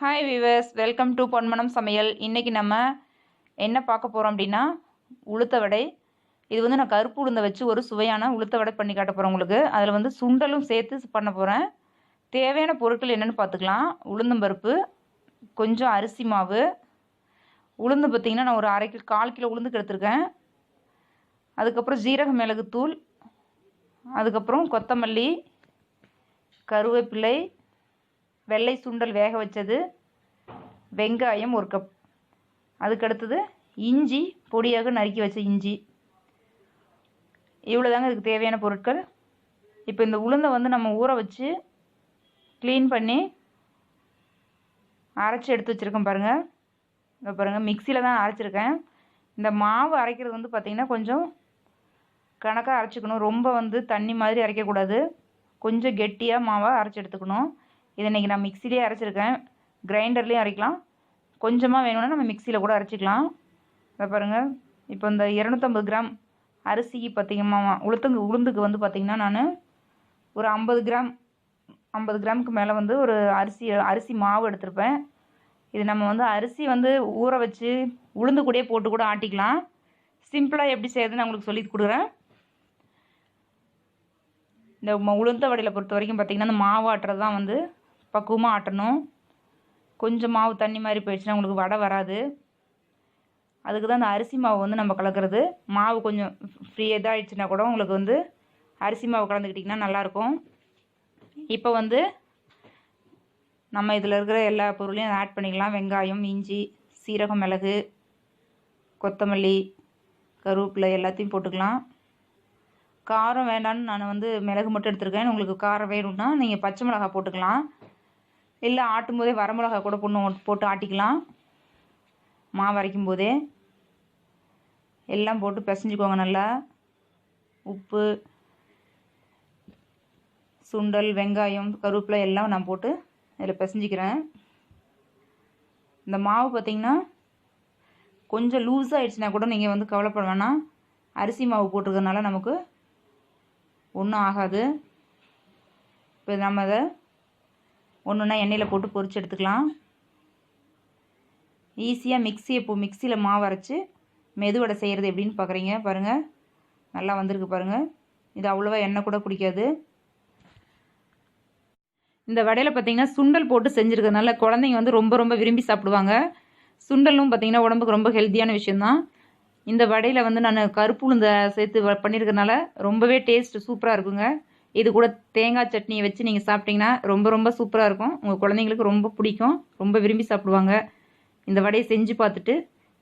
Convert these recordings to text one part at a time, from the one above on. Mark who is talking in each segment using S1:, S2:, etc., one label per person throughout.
S1: Hi viewers, welcome to பொன்மனம் சமையல். இன்றைக்கி நம்ம என்ன பார்க்க போகிறோம் அப்படின்னா உளுத்த வடை. இது வந்து நான் கருப்பு உளுந்தை வச்சு ஒரு சுவையான உளுத்த வடை பண்ணி காட்ட போகிறேன் உங்களுக்கு. அதில் வந்து சுண்டலும் சேர்த்து பண்ண போகிறேன். தேவையான பொருட்கள் என்னென்னு பார்த்துக்கலாம். உளுந்தம்பருப்பு, கொஞ்சம் அரிசி மாவு, உளுந்து பார்த்திங்கன்னா நான் ஒரு 1/4 கிலோ உளுந்துக்கு எடுத்திருக்கேன். அதுக்கப்புறம் ஜீரக மிளகுத்தூள், அதுக்கப்புறம் கொத்தமல்லி, கருவேப்பிலை, வெள்ளை சுண்டல் வேக வச்சது, வெங்காயம் 1 கப், அதுக்கடுத்தது இஞ்சி பொடியாக நறுக்கி வச்ச இஞ்சி. இவ்வளோ தாங்க இதுக்கு தேவையான பொருட்கள். இப்போ இந்த உளுந்தை வந்து நம்ம ஊற வச்சு க்ளீன் பண்ணி அரைச்சி எடுத்து வச்சுருக்கேன் பாருங்கள். இங்கே பாருங்கள், மிக்சியில் தான் அரைச்சிருக்கேன். இந்த மாவு அரைக்கிறது வந்து பார்த்திங்கன்னா கொஞ்சம் கணக்காக அரைச்சிக்கணும். ரொம்ப வந்து தண்ணி மாதிரி அரைக்கக்கூடாது. கொஞ்சம் கெட்டியாக மாவாக அரைச்சி எடுத்துக்கணும். இது இன்றைக்கி நான் மிக்சிலேயே அரைச்சிருக்கேன். கிரைண்டர்லேயும் அரைக்கலாம். கொஞ்சமாக வேணும்னா நம்ம மிக்சியில் கூட அரைச்சிக்கலாம். இதை பாருங்கள். இப்போ இந்த 250 கிராம் அரிசிக்கு பார்த்திங்கன்னா உளுந்துக்கு வந்து பார்த்திங்கன்னா நான் ஒரு 50 கிராமுக்கு மேலே வந்து ஒரு அரிசி மாவு எடுத்திருப்பேன். இது நம்ம வந்து அரிசி வந்து ஊற வச்சு உளுந்து கூடயே போட்டு கூட ஆட்டிக்கலாம். சிம்பிளாக எப்படி செய்யறதுன்னு நான் உங்களுக்கு சொல்லி கொடுக்குறேன். இந்த உளுந்த வடையில் பொறுத்த வரைக்கும் பார்த்திங்கன்னா இந்த மாவு ஆட்டுறது தான் வந்து பக்குவமாக ஆட்டணும். கொஞ்சம் மாவு தண்ணி மாதிரி போயிடுச்சுன்னா உங்களுக்கு வடை வராது. அதுக்கு தான் அந்த அரிசி மாவு வந்து நம்ம கலக்கிறது. மாவு கொஞ்சம் ஃப்ரீயாக இதாகிடுச்சுன்னா கூட உங்களுக்கு வந்து அரிசி மாவு கலந்துக்கிட்டிங்கன்னா நல்லாயிருக்கும். இப்போ வந்து நம்ம இதில் இருக்கிற எல்லா பொருளையும் ஆட் பண்ணிக்கலாம். வெங்காயம், இஞ்சி, சீரகம், மிளகு, கொத்தமல்லி, கருவேப்பிலை எல்லாத்தையும் போட்டுக்கலாம். காரம் வேண்டான்னு நான் வந்து மிளகு மட்டும் எடுத்துருக்கேன். உங்களுக்கு காரம் வேணும்னா நீங்கள் பச்சை மிளகா போட்டுக்கலாம். இல்லை ஆட்டும் போதே வரமிளகா கூட போட்டு ஆட்டிக்கலாம். மாவு அரைக்கும் போதே எல்லாம் போட்டு பிசைஞ்சுக்கோங்க நல்லா. உப்பு, சுண்டல், வெங்காயம், கருவேப்பிலை எல்லாம் நான் போட்டு இதில் பிசைஞ்சிக்கிறேன். இந்த மாவு பார்த்திங்கன்னா கொஞ்சம் லூஸாக ஆகிடுச்சுன்னா கூட நீங்கள் வந்து கவலைப்பட வேணாம். அரிசி மாவு போட்டிருக்கறனால நமக்கு ஒன்றும் ஆகாது. இப்போ நம்ம அதை ஒன்றுன்னா எண்ணெயில் போட்டு பொரிச்சு எடுத்துக்கலாம். ஈஸியாக மிக்சியில் மாவு அரைச்சி மெதுவடை செய்கிறது எப்படின்னு பார்க்குறீங்க பாருங்கள். நல்லா வந்திருக்கு பாருங்கள். இது அவ்வளோவா எண்ணெய் கூட குடிக்காது. இந்த வடையில் பார்த்திங்கன்னா சுண்டல் போட்டு செஞ்சுருக்கிறதுனால குழந்தைங்க வந்து ரொம்ப ரொம்ப விரும்பி சாப்பிடுவாங்க. சுண்டலும் பார்த்திங்கன்னா உடம்புக்கு ரொம்ப ஹெல்த்தியான விஷயந்தான். இந்த வடையில் வந்து நான் கருப்பு உளுந்தை சேர்த்து பண்ணியிருக்கிறதுனால ரொம்பவே டேஸ்ட் சூப்பராக இருக்குங்க. இது கூட தேங்காய் சட்னியை வச்சு நீங்கள் சாப்பிட்டிங்கன்னா ரொம்ப ரொம்ப சூப்பராக இருக்கும். உங்கள் குழந்தைங்களுக்கு ரொம்ப பிடிக்கும். ரொம்ப விரும்பி சாப்பிடுவாங்க. இந்த வடையை செஞ்சு பார்த்துட்டு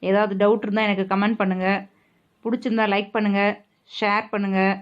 S1: ஏதாவது டவுட் இருந்தால் எனக்கு கமெண்ட் பண்ணுங்கள். பிடிச்சிருந்தா லைக் பண்ணுங்கள், ஷேர் பண்ணுங்கள்.